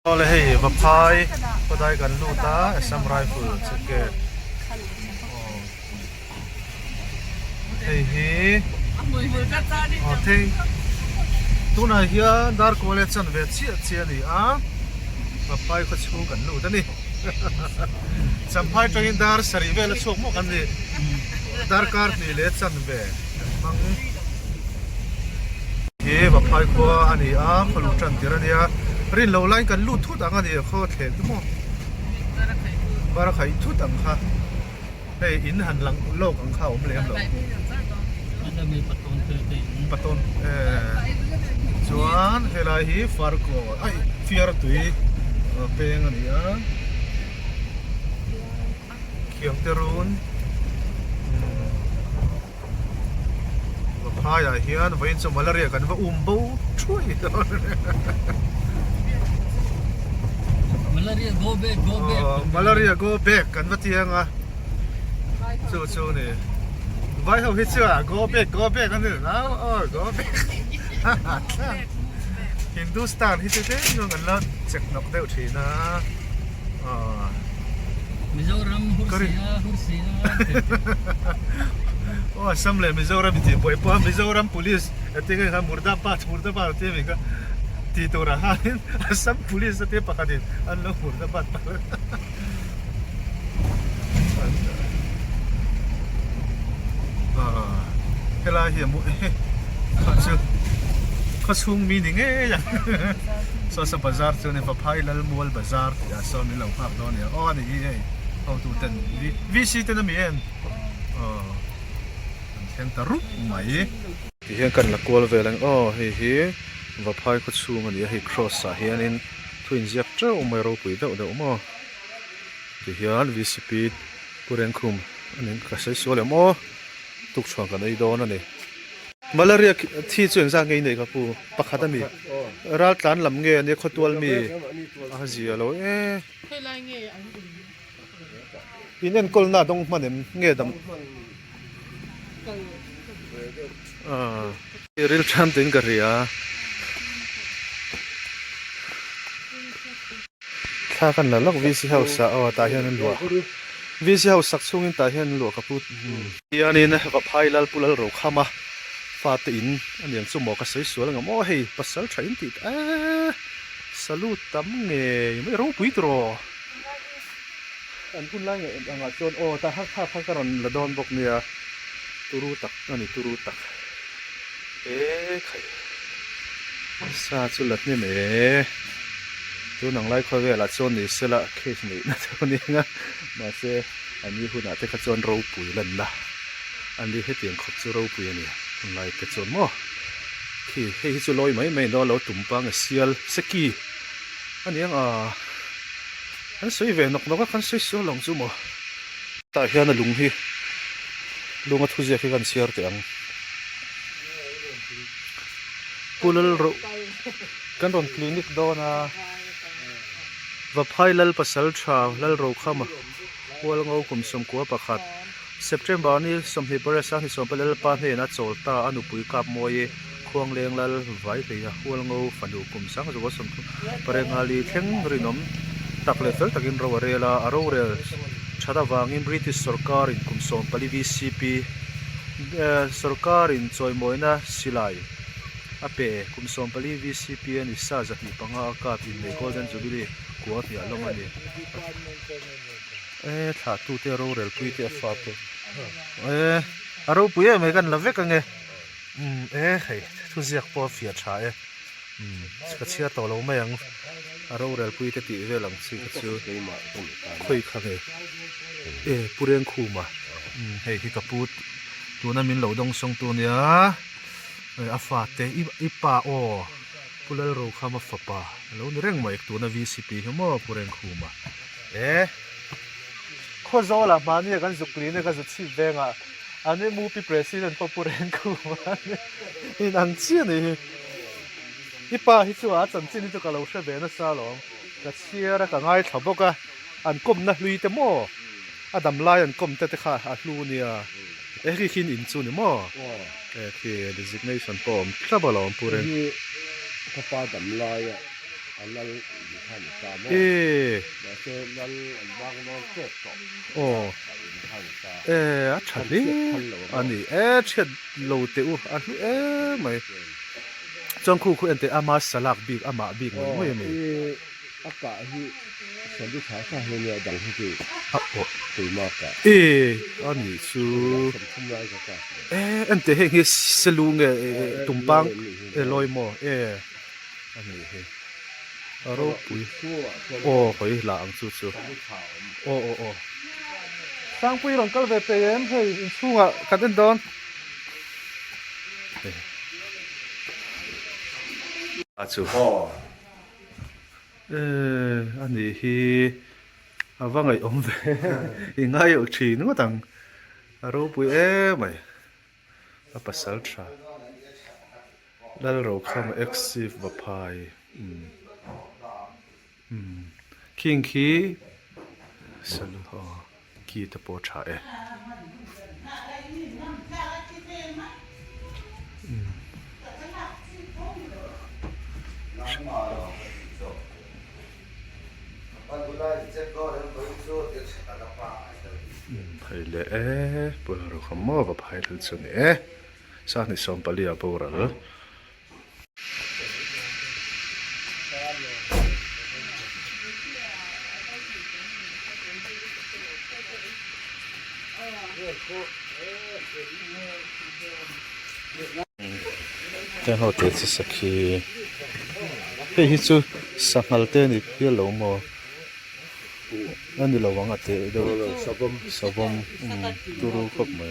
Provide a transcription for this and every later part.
All hey, vapai, padai kan luta, some rifle, ticket. Hey, oh, hey. Tuna here, dark wallet and vet, ni ah. Vapai ko chu kan luta ni. Sampai to in dar sarivel chu mo kan ni. Dar car ni let san ve. Mang he vapai ko ani ah, pollution tirania. Rin low line kan lut thut ang ani kho thel tu mo bara khai thut ang kha hey in han lang lok ang kha om lem lo ada mi paton chuan helai hi farko ai fiar tui peng ani a kiam terun phaya hian vain so malaria kan va umbo thui Malaria go back kan va tianga chu ni vai ho hi cha go back kan ni na go back Hindustan hi te no ngan la check nok deu thina Mizoram Hursia oh samle Mizoram ti poi pa Mizoram police atinga ha murdabat te mi ka ti to rahain asam police te pakatin anlo murdabat pa hela hi mu khachung mi ni nge ya so sa bazar chu ne papai lal mall bazar ya so mi lo phap don ya oh ni ei how to ten vc te na mi en hen tarup mai ti hen kan la kol velang hi vapai ko chu mani hi cross a hianin twin zep tro mai ro pui da mo ti hian vcp puren khum anin ka sai so le mo tuk chhuang kan ei don ani malaria thi chuang za ngei nei ka pu pakhat ami ral tlan lam nge ani khotwal mi a zia lo Helai nge inen kolna dong manem nge dam real time ting karia kha kan la lok vc house a ta hian an lua vc house sak chungin ta hian lua ka put hianin va phailal pulal ro khama fat in aniang chu mo ka sei sual nga mo hei pasal train ti salut tam nge mai ro pui tro an kun lai nge anga chon ta ha karon la don bok nia turu tak ani turu tak khai sa chu lat ni me tu nang lai kho ve la chon ni sela case ni na chon ni nga ma se ani huna te ka chon ro pui lan la ani he tiang khop chu ro pui ani lai ka chon mo khi he chu loi mai no lo tumpang sial seki ani ang an soi ve nok kan soi so long chu mo ta hian a lung hi lunga thu je kan siar te ang pulal ro kan ron clinic do na vapai lal pasal tha lal ro khama wal ngau kum som ko pakhat September ni som hi parasa ni som palal pa he na cholta anu pui kap moi khuang leng lal vai te ya wal ngau fanu kum sang zo som parengali theng rinom takle fel takin ro rela aro re chada wangin British sarkar in kum som pali VCP sarkar in choi moina silai ape kum som pali VCP ani sa zati panga ka in le golden jubilee ko ti along ani tha tu te ro rel pui te fa pe aro pui me kan lave ka nge hei thu ziak po fia tha ka chia to lo mai ang aro rel pui te ti ve lang chi ka chu khoi kha nge puren khuma hei hi kaput tu na min lo dong song tu nia afa te ipa pulal ro khama fapa lo ni reng mai tu na VCP hmo puren khuma kho zola mani kan zukli ne ka zu venga ane mu pi president po puren khuma in an chi ni ipa hi chu a chan chin chu ka lo she be na sa lo ka chia ra ka ngai thaboka an kom na hlui te mo adam lai an kom te kha a hlu nia ri khin in chu ni mo khi designation pom tlabalom puren ka pa dam lai อันนั้นท่านตามแต่เจอนั้นบางนอนเจ็บต่อ โอ้ ท่านตา ฉันนี่อันนี้เช็ดโลเตอูอันไม่จงคู่เอ็นเตอามาสลักบีกอามาบีกมันไม่มี อากาศที่สันติภาพเนี่ยดังที่คือ โอ้ ตีมากะ อันนี้สู สมคุ้มไรกับกัน อันเตเฮงสลุงตุ่มปังลอยมออันนี้อารมณ์ปุย ชั่ว โอ้เฮ้ยหลังสุด สันติภาพ โอ้สร้างปุยหลังก็เวเปย์เฮ้ยสู้อ่ะกันเดินดอนจู พ่อ อันนี้ฮีว่าไงอมเวยังไงอยู่ที่นู้นตั้งอารมณ์ปุยไม่ภาษาชาแล้วเราเข้ามา active แบบพายคิงคีสรุปคีตะโปชาไผ่เล่ปวดเราขโมยกับไผ่ถึงส่วนนี้สร้างในสมปลีอาปวดเราแต่เขาเตะสักทีเฮ้ยฮิจูสักฮัลเตนี่เพื่อหลงมั้งอันนี้เราหวังว่าเตะเดี๋ยวสบมตูรู้ครบไหม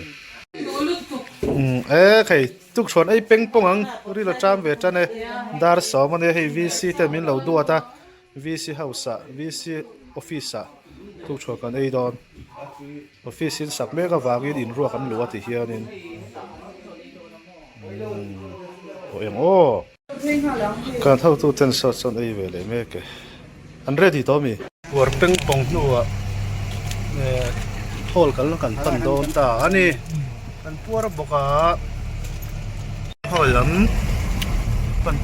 ใครทุกชนไอ้เป็งปงอังรีเราจำเวทเนี่ยดาร์สอมันเนี่ยให้ VC แต่มินเราดูอ่ะ VC house VC office ทุกชนกันไอ้ดอน office สินสักเมฆวากินอินรัวกันหรือว่าที่เฮียนินโอ้ยังโอ้การเท่าตัวเต็นสดสนไอ้เวเลยเมฆอันเรดีตัวมีวัวเป็งปงนัวโทษกันแล้วกันตันโดนตาอันนี้กันพวกบอกว่าหอยลำปัน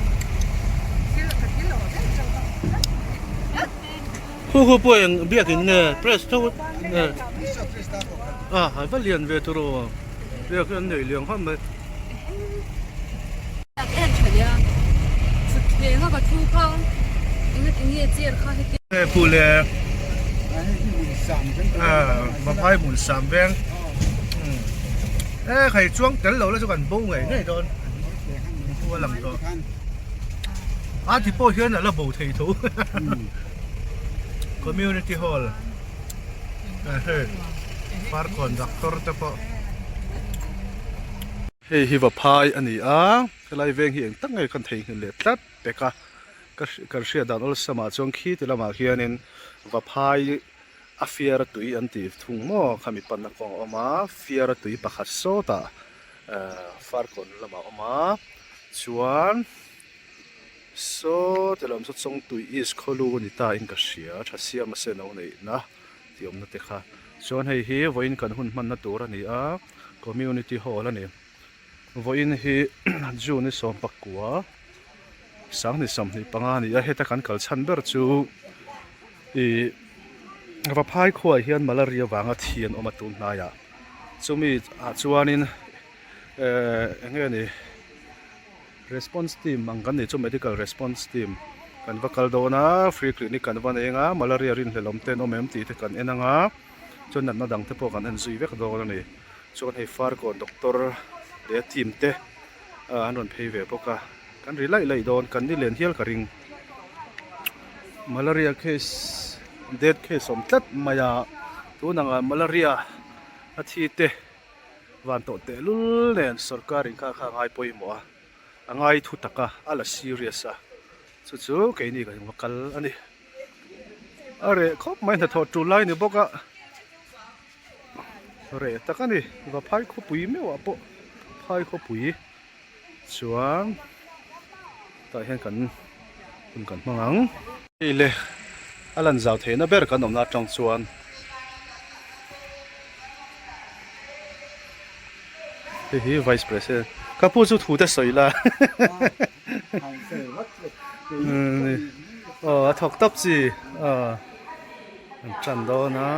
ผู้ป่วยยังเบี้ยกินเนี่ยเพรสทูหายไปเรียนเวทโรเรียกกันเหนื่อยเลี้ยงห้องเลยผู้เลี้ยมาพายหมุนสามแบงใครช่วงกันเราแล้วจะกันบุ้งไงเนี่ยโดนผู้หลังตัวที่โป้เชื่อน่ะระบบไทยทู community hall ฟาร์คอนดักตอร์เฉพาะฮิวพายอันนี้ก็เลยเวงเหียงตั้งไงคนไทยเห็นเลยตัดเด็กก็เสียดานอลสมาจงขี้ที่เรามาเขียนว่าพายอาฟิอาร์ตุยอันที่ทุ่งหม้อขมิปันนักของออกมาฟิอาร์ตุยปักฮัสโซตาฟาร์คอนเรามาออกมาชวนโซแต่เราสุดทรงตุยอีสโคลูนิตาอินกัสเซียชัสเซียมาเซนเอาเนี่ยนะที่อมนัดเด็กค่ะชวนให้เฮียวันกันหุ่นมันนัดตัวนี่community hall นี่วันเฮียจูนี่สมปักกัวสังนี่สมนี่ปังอันนี่เฮตกันกัลชันเบอร์จูว่าพายขวายเฮียนมาลาเรียวางเทียนออกมาตุนนายจูมีจวนนี่เงี้ยนี่ response team มังกันนี่จู medical response team กันว่ากัลโดนะฟรีคลินิกกันวันเองมาลาเรียรินเลลอมเตนอเมมตีที่กันเองจนนั้นน่าดังเทปกันเอ็นซีเวกโดนนี่จนให้ฟาร์กด็อกเตอร์เดียทีมเตอันนั้นเพย์เวปกันรีไล่โดนกันนี่เลียนเฮียลกริงมาลาเรียเคสเด็ดเคสสมทัดมายาตัวนังมาลาเรียอาทิตย์เตวันโตเตลุลเนนสุรการิงข้าง่ายป่วยมัวง่ายทุตกะอะไรซีเรียสจู่ๆแค่นี้ก็ยังกัลอันนี้อะไรครบไม่ถ้าทอดจุไลนี่บอกอะไรแต่กันนี่ว่าพายข้อปุ๋ยไม่ว่าปุ๊พายข้อปุ๋ยชวนแต่เห็นกันคุณกันมังนี่เลยอันนั้นจะเทน่าเบอร์กันอมนาจังชวนเฮ้ย vice president ก็พูดสุดหูแต่สวยละ ถกตับจีจันโดนะ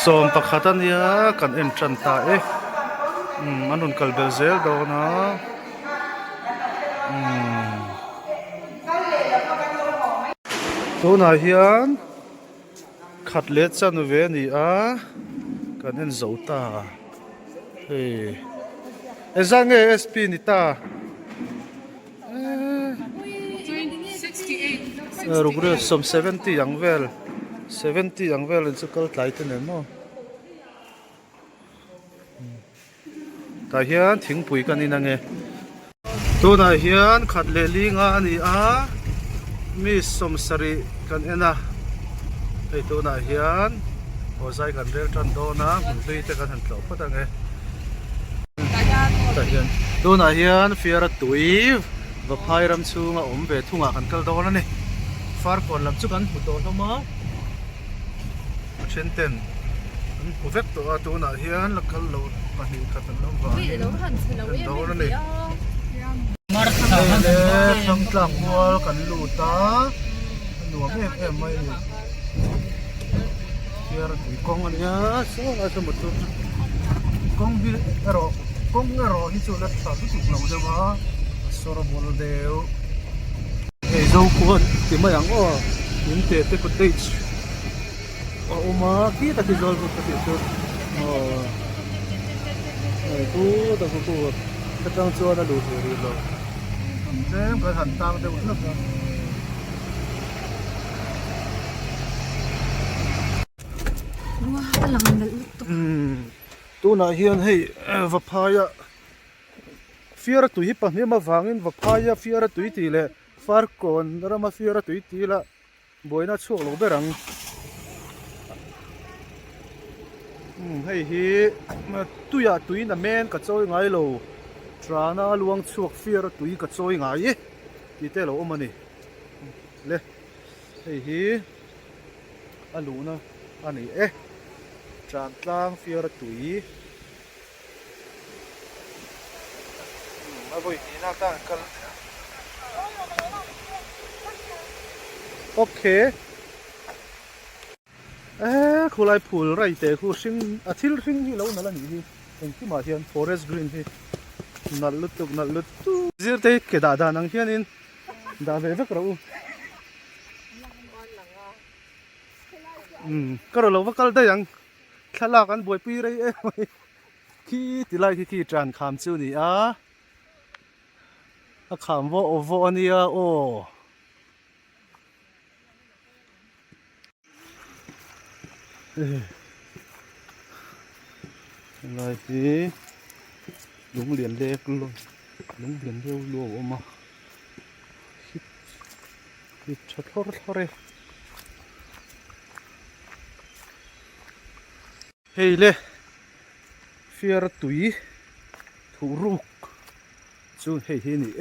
สมประคัตันยากันเอ็นจันตาอันนุนคัลเบลเซลโดนะตัวนาเฮียนขัดเล็ดจันเวนี่กันเอ็นโซตาเฮ้จังเอสพีนิตารูกเรือสม70ยังเวล70ยังเวลอินสุกัลไลท์เนี่ยมั้งแต่เฮียนทิ้งปุ๋ยกันนี่นั่งตัวนาเฮียนขัดเลลิงานี่มีสมสรีกันนะไอตัวนาเฮียนโอ้ใจกันเรียลจันโดนะมันลุยแต่กันหันหลบพอตั้งแต่เฮียนตัวนาเฮียนเฟียร์ตุยว่าพายรำชูงอมเวทุ่งกันกัลโดนั่นนี่ฟาร์ก่อนลำจุกันหุ่นโตเข้ามาเช่นเต้นผู้เว็บตัวนาเฮียนลักกัลโลมาหิขัดน้ำว่าโดนั่นนี่ทั้งกลางวัวกันลูตาหนูไม่ไม่เฮียร์ตุยกองอันนี้สมุดตัวกองบิเอโรกงเอโรฮิจูเลตตาตุกเราเดว่าสระบอลเดียวเฮ้ยเจ้าคนที่มาอย่างยินเตะกุฏิมาที่ตะกี้จอลกุฏิจุดกูตะกูกระจังชัวร์นะดูสิรีโลเจ้าก็หันตามเดี๋ยวนึกว้าวหลังมันตัวน่าเฮียนให้วัพายะฟิอาร์ตุยปะเนี่ยมาฟังอินวัพายะฟิอาร์ตุยตีเลยฟาร์กอนแล้วมาฟิอาร์ตุยตีละบอยน่าช่วยเราเบรังให้ฮีมาตุยตุยน่ะแม่นกับโจยไงโลตราหน้าลวงช่วยฟิอาร์ตุยกับโจยไงที่เตเราอมันนี่เลยให้ฮีอันรู้นะอันนี้จานกลางฟิอาร์ตุยมาบ่อยนี่น่าตั้งกันโอเคคุณไล่พูดไรแต่คุณซิงอาทิตย์ซิงที่เรานั่นนี่เป็นที่มาเทียน forest green ที่นั่นลุตุจีร์เตะเกดาดานังเทียนินดาเวฟกเราก็เราว่ากันได้ยังขลากันบ่อยปีไรขี้ติไลขี้จานคำจูนี่คำว่าโอวอนี่โออะไรที่ลุงเรียนเล็กลุงเรียนเร็วรัวออกมาคิดชัดทอร์เฮ้ยเล่ฟิอาร์ตุยถูรุกจูเฮ้ยนี่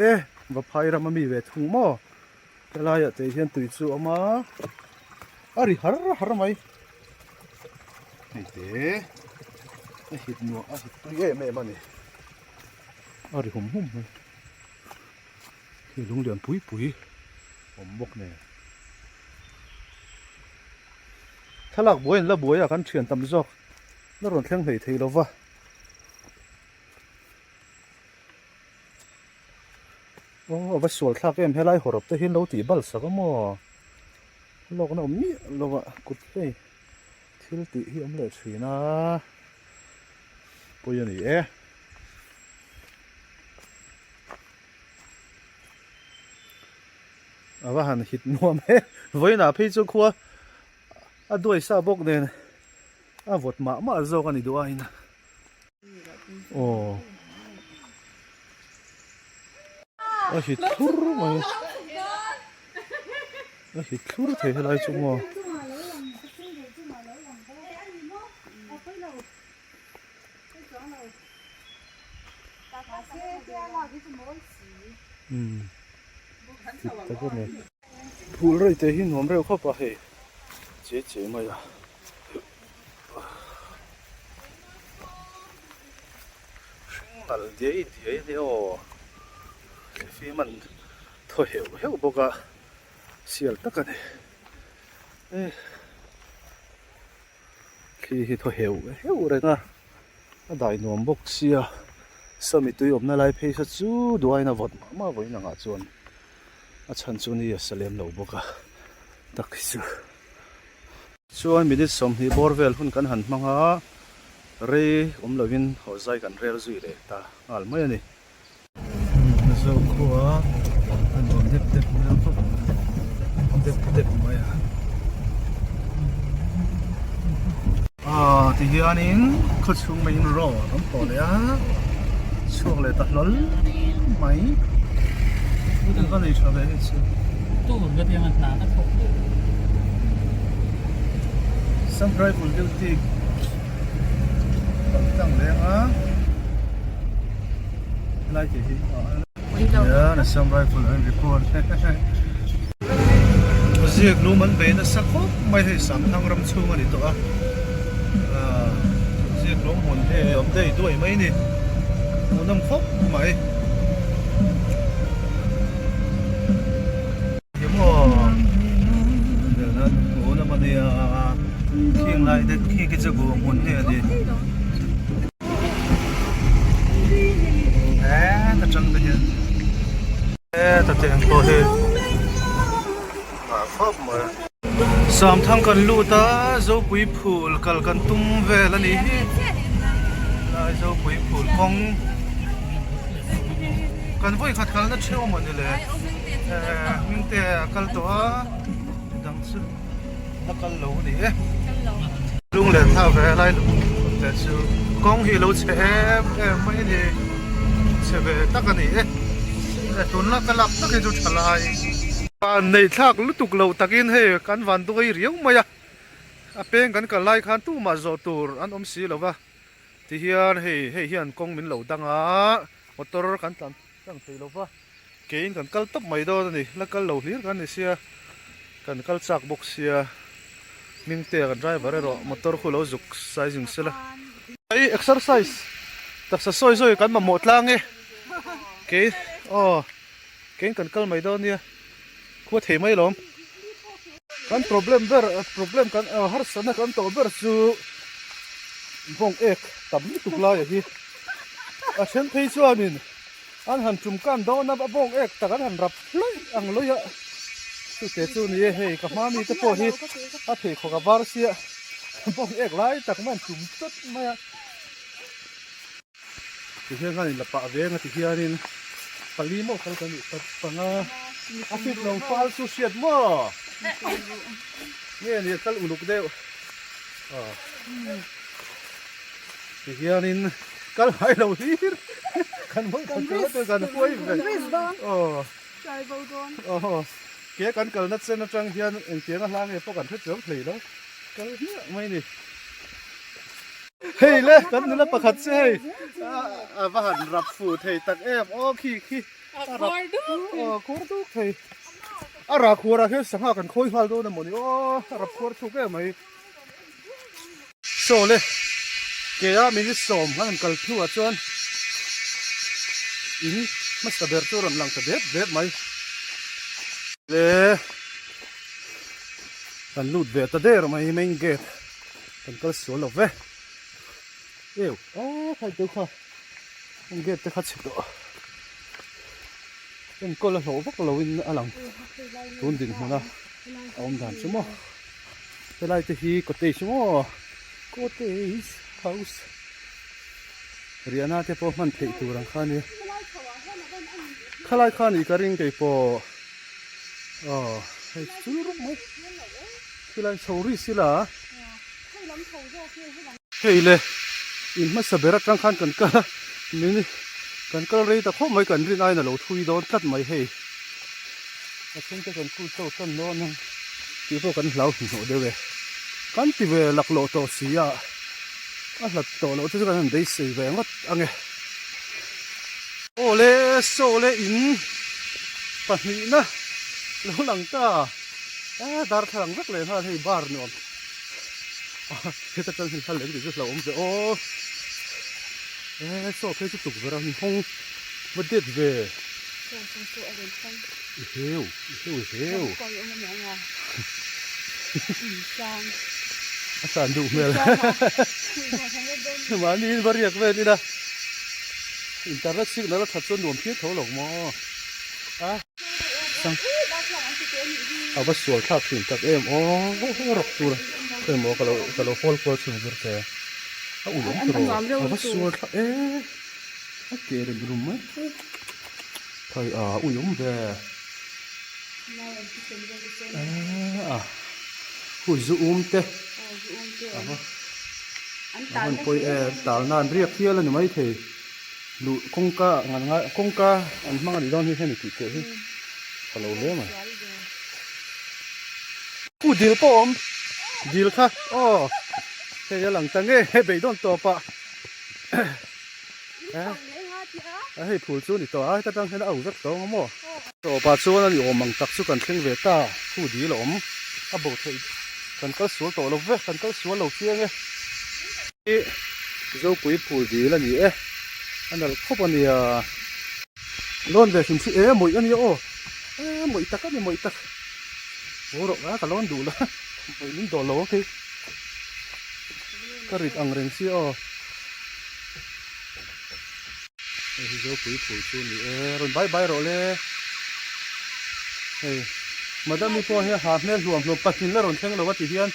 ว่าพายรามามีเวทุงมั้งแต่ลายแต่เห็นตุยจูออกมาอะไรหาไหมเฮ้ยเด้หิดนัวหิดตุยแม่มันนี่อะไรหุ่มเลยคือลุงเดือนปุ๋ยผมบอกเนี่ยถ้าหลักบัวแล้วบัวกันเฉียนตำจอกแล้วรอนแข้งเหยทีแล้ววะโอ้ว่าสวนทักเอ็มให้ไล่หัวรบแต่เห็นเราตีบัลสักมั้งเราก็น่ามีเราว่ากุดเลยที่เราตีที่อมเลือดสีนะปุยนี่ว่าหันหิดนัวไหมไว้หน้าพี่จุกหัวด้วยซาบกเนี่ยวดมาโจกันอีกด้วยนะโอ้หิดทุร์ไหมหิดทุร์เท่าไรจุ๊มัวแต่ก็เนี่ยพูดเลยแต่หินหอมเร็วเข้าไปเจ๊มาอย่า al dia ni o fi man tho heu boka sial takane khi tho heu renga dai nom bok sia sami tui omna lai phei sa chu duaina vot ma voina nga chuan a chan chu ni salem lo boka takhisu chuan minute som hi borvel hun kan han hmanga re omlovin hozai kan rel zui le ta al mai ani zo khuwa an bom dep na pho dep mai ti hianin khachung mai ro ram to le a chuang le ta lol mai ni kan nei chabe chu tu ga tiang an na tho some rifle duty tang le a lai ti hi ya na some rifle and report ziek lu man be na sakho mai he sam thang ram chung ani to a ziek lu mon he om dei doi mai ni nam khop mai yemo del na ona mania king lai de ki ke jago mon he de ta chang de ta teng to he ma khop ma sam thang kan lu ta zo pui phul kal kan tum ve la ni lai zo pui phul kong kan voi khat kal na cheu mon ni le ming te kal to a dang su na kal lo ni lung le tha ve lai lu te chu kong hi lo che mai ni che ve ta ka ni tun la kalap ta ke ju thalai pan nei thak lu tuk lo takin he kan van tu ei riau maya a peng kan ka lai khan tu ma zo tur an om si lova ti hian hei hian kong min lo danga motor kan tang thei lova kein kan kal top mai do ni la kal lo hlir kan ni sia kan kal chak box sia ming te kan driver ro motor khu lo zuk sizing sila ai exercise tak sa soi kan ma mot lang e ke kein kan kal mai do ni khuat thei mai lom kan problem kan har sana kan to ber chu bong ek tam ni tukla ya hi a chen thei chuanin an han chum kan do na bong ek ta kan han rap loi ang loya chu te chu ni hei ka ma mi te po hi a thei kho ka bar sia bong ek lai tak man chum tot maya ti hian kan la pa ve nga ti hianin pali mo kal kan panga asit long fal su siat mo ni kal uluk deu ti hianin kal hai lo hir kan mo kan kan poi ve Chai bo don. ke kan kal na chen na chang hian en tiang a hlang e po kan the chom thlei lo kal hi mai ni hei le kan nila pakhat se hei a va han rap fu thei tak em khi khor du thei ara khora he sanga kan khoi hal do na moni rap khor thu ke mai so le ke a mi som han kal thu a chuan masta ber chu ram lang ta bet mai le kan lut ve ta der mai main gate kan kal so lo ve thai tu kha ang gate te kha chik do en ko la ho bak lo in alang tun din hona om dan chumo te lai te hi ko te chumo ko te house riana te po man thei tu rang khani khalai khani ka ring te po hei chu ru mai kilai chori sila hei le in ma sabera tang khan kan ka ni kan kal rei ta kho mai kan rin ai na lo thui don tat mai hei a chen te kan ku to kan no nang ti po kan hlau no de we kan ti ve lak lo to sia a hlat to lo te kan dei sei ve ngot ange ole so le in pa ni na lo lang ta dar thang vak le ha hei bar no he ta kan hal le ti lo om se โซ่เพชรตุกเวลาห้องบัดเด็ดเว้ย โอ้โหอะไรตั้ง เฮียว ก็ยังไม่ยังไงจาง อาจารย์ดูเมื่อไร คุยกันทั้งเดิน มานี่บริยากเว้ยนี่นะอินเทอร์เน็ตซิกนั้นเราถัดส่วนรวมเพี้ยเท่าหลงมออ่ะสั่งเอาไปสวดข้าวถึงจากโอ้รกตัวเคยบอกกับเราโฟล์ก็ถึงจุดแต่เอาอุ่นตัวเอาไปสวดเกลือดูมั้ยใครอุ่นเด้หุ่นซูมเต้มันไปตาลนานเรียกเที่ยวแล้วหนูไม่เทดูคงกะงานคงกะอันมั่งอันนี้ต้องให้หนูติดเกลือฮัลโหลเลี้ยมั้ยดีลปอมดีลค่ะอ๋อเฮียหลังจังเอ้ไปโดนตัวปะเฮ้ยผู้ชูนี่ตัวถ้าตั้งให้เอาสักตัวมั้งตัวปะชูนั่นอยู่มังตักสุกันเชิงเวต้าผู้ดีหลอมบอกเธอกันก็สวนตัวเราเว้ยกันก็สวนเราเที่ยงไงเจ้าปุ๋ยผู้ดีแล้วนี่อันนั้นพบอันนี้ร้อนแบบสิ่งที่หมวยอันนี้โอ้หมวยตักก็มีหมวยตักโอ้รกนะก็ร้อนดูละหมวยนี่โดนโลกก็ริดอังเริงสิโอ้เจ้าปุ๋ยผู้ชูนี่ร้อนใบโรเลยเฮ้ยมาดามมีพอเฮียหาเนื้อรวมปักกินแล้วร้อนเชิงเราว่าตีเฮียน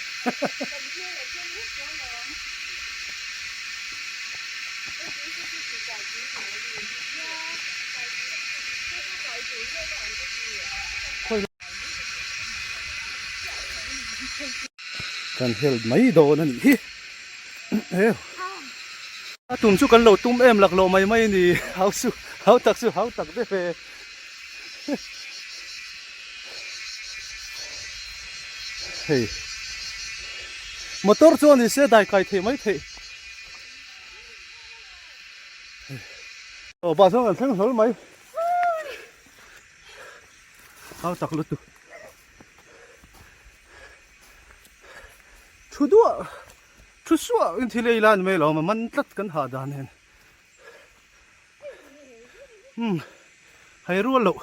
กันเฮลไม่โดนนั่นนี่ตุ่มชุกันโหลตุ่มหลักโลไม่นี่เขาตักได้เฟเฮ้ยมอเตอร์จวนนี่เสียดายใครเทไม่เทโอ้บ้าสองกันทั้งหมดไหมเขาตักรถตู้ชุดว่าอินทิเลย์ลานไม่หรอมันตัดกันหาดานเองให้รู้แล้ว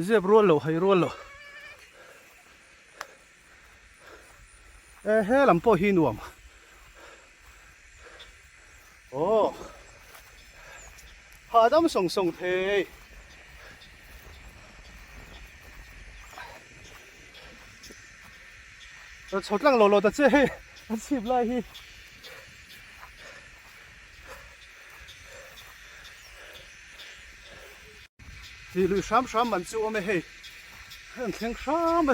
เจ็บรู้แล้วให้รู้แล้วเฮ้ลำโพหินวมโอ้หาดำส่งเทชดลังโลแต่เจ๊ชีพไรฮีที่ลือช้ำมันจู่ไม่ให้แข็งช้ำไป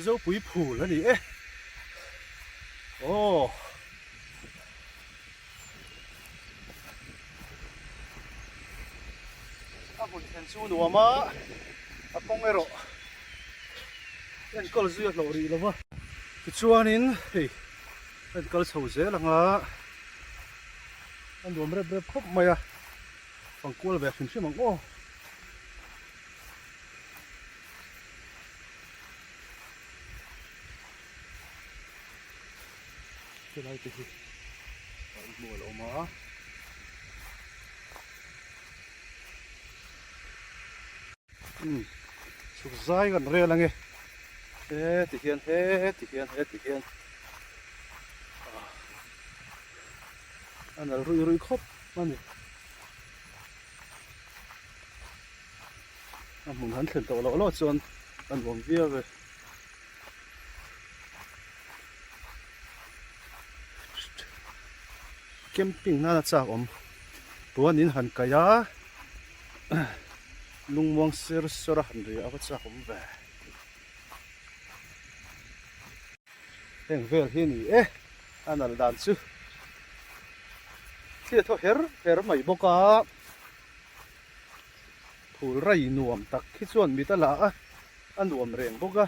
เจ้าปุ๋ยผูแล้วนี่โอ้อาบุญเห็นสู้หนูมาอาปงเอโร่เอ็นก็เลยซื้อหลอรี่แล้ววะที่ชวนนินเฮ้ยเอ็นก็เลยสู้เสียหลังละอันดูมันเร็วครบไหมอะฟังกูเลยแบบfinns ju många åh det är lite hit mål om så saiกันเร็วลังไงติเฮียนอันนั้นรุยครบมันนี่มึงหันถึงตัวเราจนอันวงเวียเลยแคมปิ้งน่าจะตัวนี้หันกายาลุงมองเสือสระหันเรียก็จะแบบเห็นเวลที่นี่อันนั้นดันซูที่เขาเฮร์ไม่บอกผู้ไรหน่วมตักขี้ส่วนมีตลาอันหน่วมเร่งบอก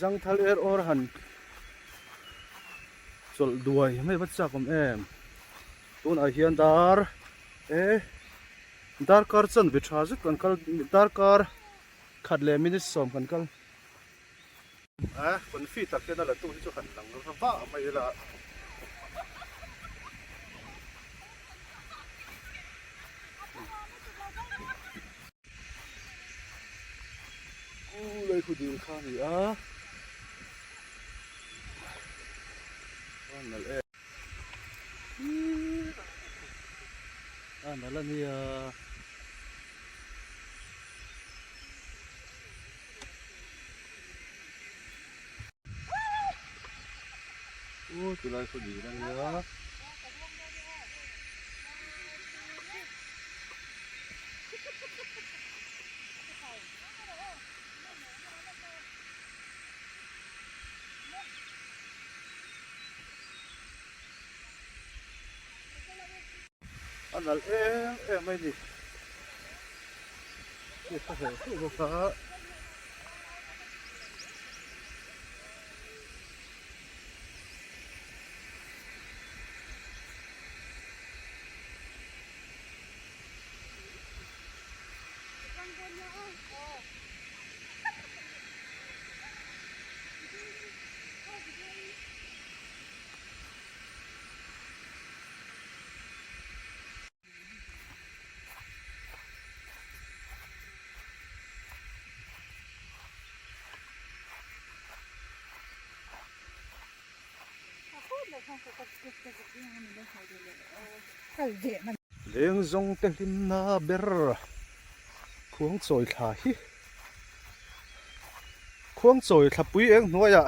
จังทัลออร์หันส่วนด้วยไม่บัดจักตัวไหนเฮียนดาร์ดาร์การ์จันวิชาจุกันกัลดาร์การ์ขัดเลมินิสสอมกันกัล คนฟีตักแค่นั่นแหละตู้ที่จะขันหลังแล้วว่าไม่ละเลยคุณดีข้างนี้นั่นแหละนั่นแหละเนี่ย từ đây có gì đây nữa anh là em mấy gì cái có thể không có leng zong te lim na ber khuang choi thla hi khuang choi thla pui eng hnuaia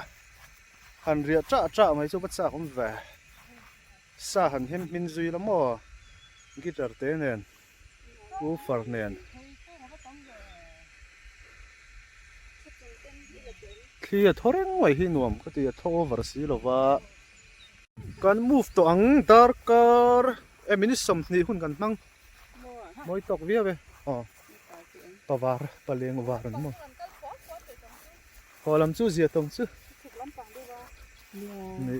han ria tra mai chu bacha khom ve sa han hem min zui lamo guitar te nen u far nen thlia thoreng mai hi nuam ka ti tho var si lova kan move to ang darkar eminism ni hun kan mang moi tok via ve pawar paleng waran mo holam chu zia tong chu ni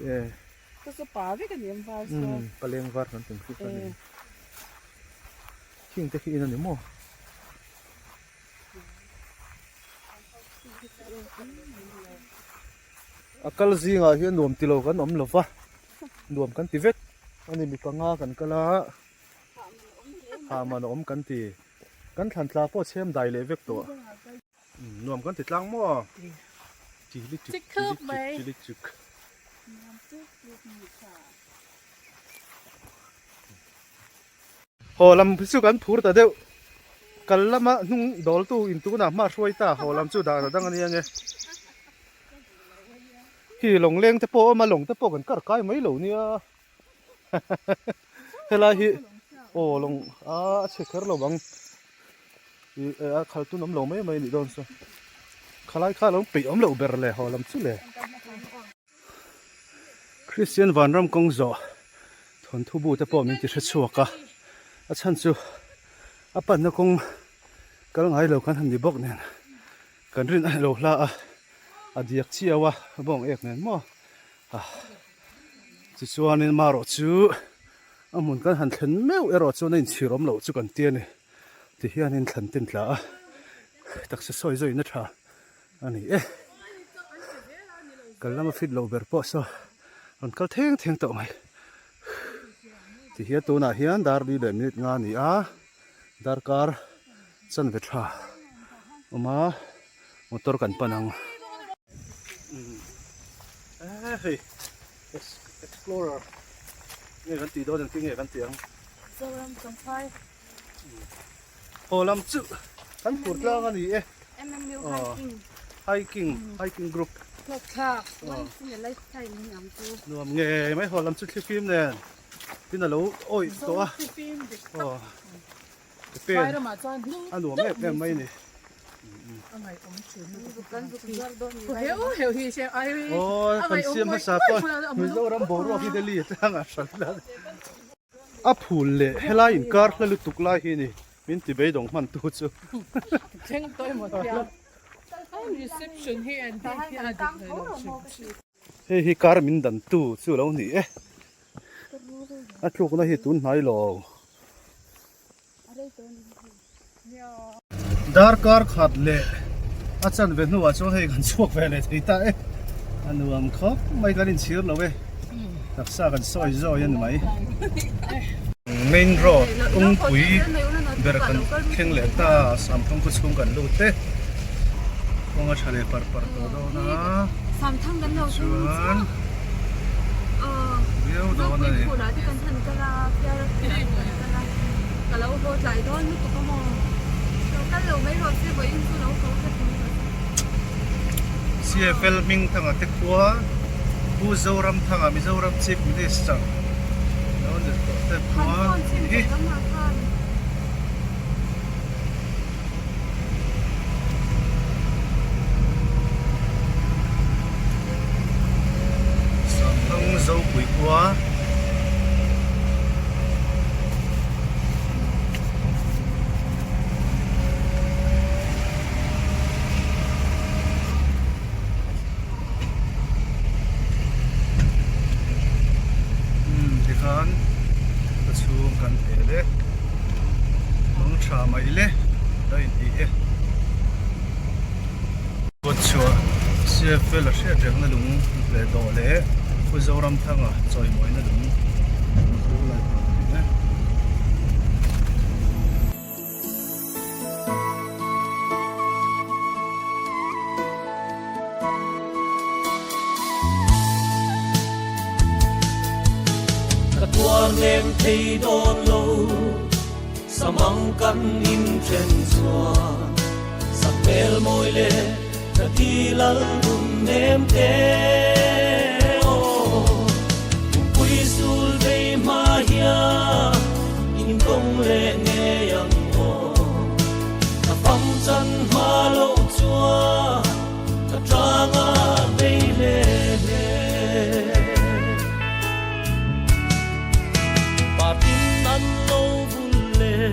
ก็สปาวิกันยังฟ้าสวย paleng war kan tong chu kan king te ki ni mo akal zinga hian nuam tilo kan om lova nuam kan tivet ani mi panga kan kala ha man om kan ti kan than tla po chem dai le vek to nuam kan ti tlang mo chi li chuk holam phisu kan phur ta deu kallama nung dol tu in tu na ma roi ta holam chu da dang ani ange hi long leng te po ma long te po kan kar kai mai lo nia hela hi long che kar lo bang i khal tu nom lo mai ni don so khalai kha long pi om lo ber le holam chu le Christian Van Ram kong zo thon thu bu te po min ti hre chuaka a chan chu a pan na kong kal ngai lo kan han ni bok nen kan rin ai lo hla a diak chi awa bong ek nen mo chu chuanin maro chu amun kan han thlen meu ero chu nen chirom lo chu kan ti ani ti hianin thlan tin tla taksa soi zoi na tha ani kalama fit lo ber po so on kal theng to mai ti hian tu na hian dar bi le minute nga ni darkar chan ve tha oma motor kan panang hey explorer nghe kan ti do dang ti nghe kan tiang so ram trong phai holam chu kan pur tla nga ni hiking group lok tha wan ni lai thai ni am tu nuam nge mai holam chu thli film nen tin alo oi to pe phai ra ma chan nu nuam em mai ni angai om chu nu kan bu ki heu hi se ai kan siam ha sa po mi zo ram bo ro hi deli tang a sal la a phul le hela in kar la lutuk la hi ni min ti be dong man tu chu theng toi mo tia reception here and there hi kar min dan tu chu lo ni a thluk na hi tun hnai lo dar kar khat le อาจารย์เป็นหนูว่าช่วงให้กันช่วงเวลาที่ตาอันนู้นครับไม่กันอินเชียร์เราเว้ยรักษากันซอยๆยันไหม Main road อุ้งปุยเบรกันเข่งเล็กตาสามทุ่งคุชคุ้งกันลูเต้คงจะทะเลปาร์ตัวเรานะสามทั้งกันเรา ชวนเดี๋ยวโดนเลย ผู้ร้ายที่กันทันกะลาเพียรกะลากะลาโหใจโดนตุกมองเรากันเราไม่รอดสิบ่ยิงสู้เราเขาแค่ตรงนี้ CFL มิงทั้งเต็กตัวผู้เจ้ารำทั้งมิเจ้ารำชิปมิได้สั่งแล้วเดี๋ยวเต็กตั คัน ว ก่อนชิมก็มาคัน ทั้งเจ้าปุยกัวที่ขันประชุมกันเอเล่น้องชาไม่เล่ได้ดีเอก็ชัวเสียเฟลเสียเรื่องนั่นลุงเล่ดอเล่ผู้เจ้ารำทั้งจอยมวยนั่นลุงรู้อะไรนะ Tuan em thấy đôn lâu sa mong căn in trên xóa sắc bel môi lệ ta đi lăn cùng em thế quý sul đây mà hia in công lệ nghe yang hồ ta phong chân hoa lộ chua ta trang à đây lệ an lâu vui lệ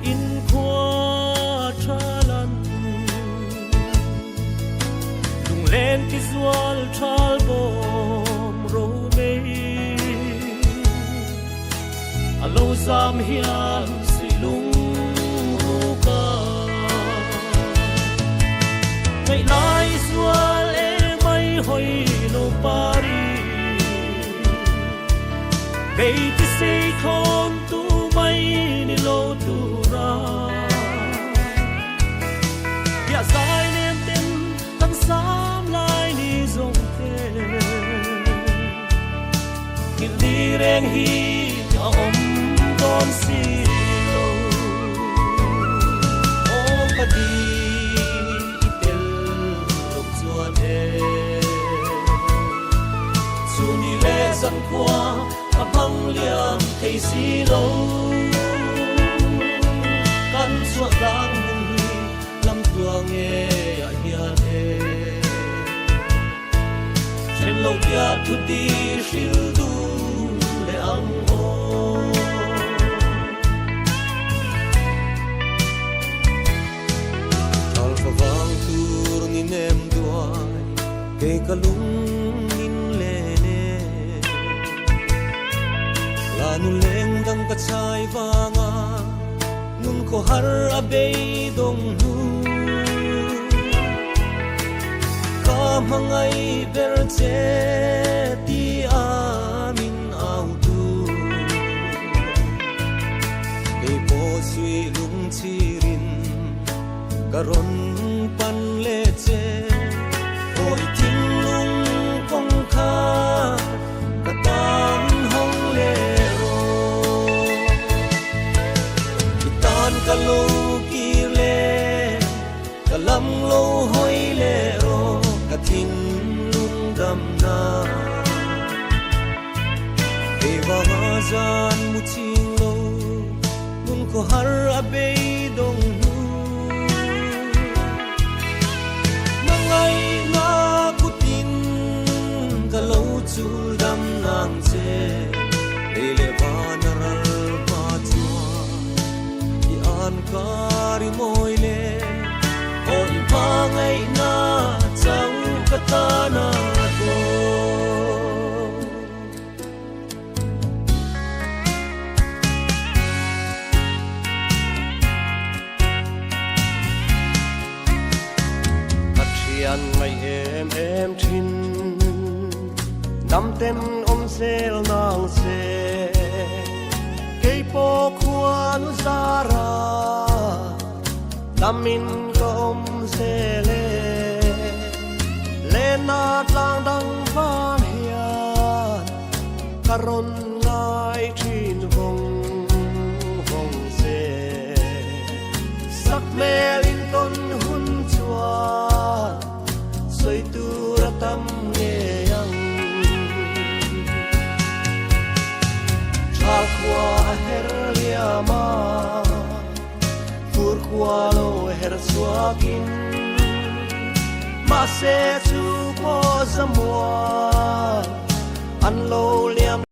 in qua chalan lung lên cái zual chal bom râu mây a lâu giam hian si lung ru ca ngày nay zual em mai hoi lo pari ngàyที่สิคนตูไม่นิโลตูราอย่าสายเนมเต็มทั้งสามลายนี้ทรงเทกินดีแรงฮีจะอมตอนสิโลโอ้ก็ดีเตลลกจวนเอสุนีเลสันควาphăng liang thấy xí lâu căn suốt đang hùng lâm tua nghe hiền hề trên lâu kia thu đi siêu du để ăn ô alpha vang tur ni nem duai cây ca lung nu leng dang ka chai wanga nun ko har abei dong nu ka mangai ber che ti amin au tu ei po sui lung chirin karon pan le che oi tin lung kong kha ka tan hong le ka lo ki le ka lam lo hoi le ro ka thin lung dam na e wa ma jan mu ching lo nun ko har abei dong nu mangai na ku tin ka lo chul dam nang che le wa na ral an kari moi le oi pa ngai na chang katana ko em thin nằm tem sel nang se cây po khuan zara namin kom se le na lang dang van hian karon ngai thin vong se sak melin ton hun chuan soi tu ratam nge yang Aqua her liama Fur qualo her suakin Ma se tu po zamwa An lo